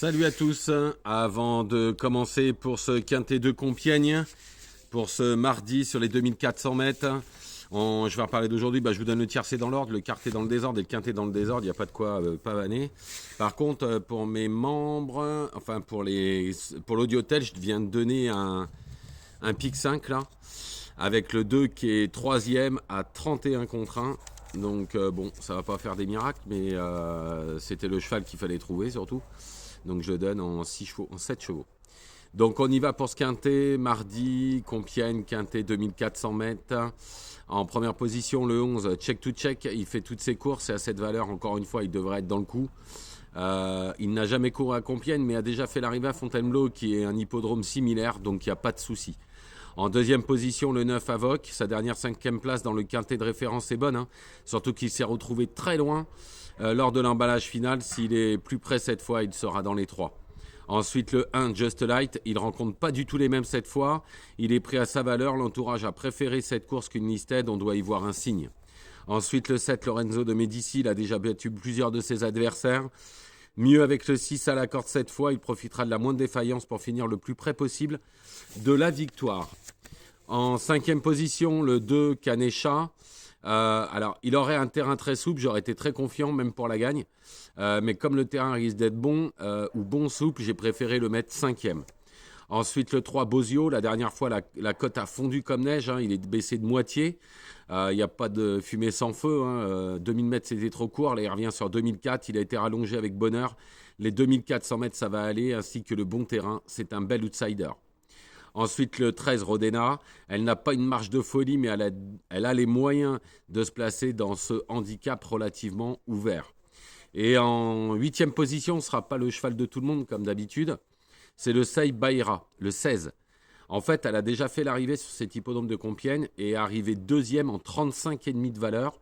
Salut à tous. Avant de commencer pour ce quintet de Compiègne, pour ce mardi sur les 2400 mètres, je vais reparler d'aujourd'hui. Je vous donne le tiercé dans l'ordre, le quartet dans le désordre et le quintet dans le désordre. Il n'y a pas de quoi pavaner. Par contre, pour mes membres, enfin pour l'audiotel, je viens de donner un pic 5 là, avec le 2 qui est troisième à 31 contre 1. Donc bon, ça va pas faire des miracles, mais c'était le cheval qu'il fallait trouver surtout. Donc je le donne en 6 chevaux, en 7 chevaux. Donc on y va pour ce quintet, mardi, Compiègne, quintet 2400 mètres. En première position, le 11, check to check, il fait toutes ses courses et à cette valeur, encore une fois, il devrait être dans le coup. Il n'a jamais couru à Compiègne, mais a déjà fait l'arrivée à Fontainebleau, qui est un hippodrome similaire, donc il n'y a pas de souci. En deuxième position, le 9 Avoc, sa dernière 5e place dans le quintet de référence est bonne, surtout qu'il s'est retrouvé très loin lors de l'emballage final. S'il est plus près cette fois, il sera dans les 3. Ensuite, le 1 Just Light, il ne rencontre pas du tout les mêmes cette fois. Il est pris à sa valeur, l'entourage a préféré cette course qu'une listed, on doit y voir un signe. Ensuite, le 7 Lorenzo de Medici, il a déjà battu plusieurs de ses adversaires. Mieux avec le 6 à la corde cette fois, il profitera de la moindre défaillance pour finir le plus près possible de la victoire. En 5e position, le 2 Kanesha. Alors, il aurait un terrain très souple, j'aurais été très confiant, même pour la gagne. Mais comme le terrain risque d'être bon, ou bon souple, j'ai préféré le mettre 5e. Ensuite, le 3 Bozio. La dernière fois, la cote a fondu comme neige. Il est baissé de moitié. Il n'y a pas de fumée sans feu. 2000 mètres, c'était trop court. Là, il revient sur 2004. Il a été rallongé avec bonheur. Les 2400 mètres, ça va aller, ainsi que le bon terrain. C'est un bel outsider. Ensuite, le 13, Rodena. Elle n'a pas une marge de folie, mais elle a les moyens de se placer dans ce handicap relativement ouvert. Et en 8e position, ce ne sera pas le cheval de tout le monde, comme d'habitude. C'est le Sei Baïra, le 16. En fait, elle a déjà fait l'arrivée sur cet hippodrome de Compiègne et est arrivée deuxième en 35,5 de valeur.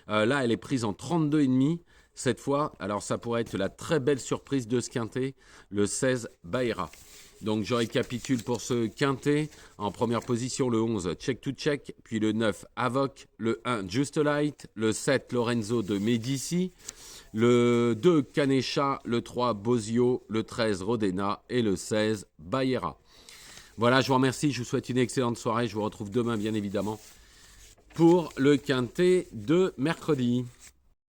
Là, elle est prise en 32,5 cette fois. Alors, ça pourrait être la très belle surprise de ce quintet, le 16 Baïra. Donc, je récapitule pour ce quintet. En première position, le 11, Check to Check, puis le 9, Avoc, le 1, Just Light, le 7, Lorenzo de Medici, le 2, Kanesha, le 3, Bozio, le 13, Rodena et le 16, Baïra. Voilà, je vous remercie, je vous souhaite une excellente soirée. Je vous retrouve demain, bien évidemment, pour le quintet de mercredi.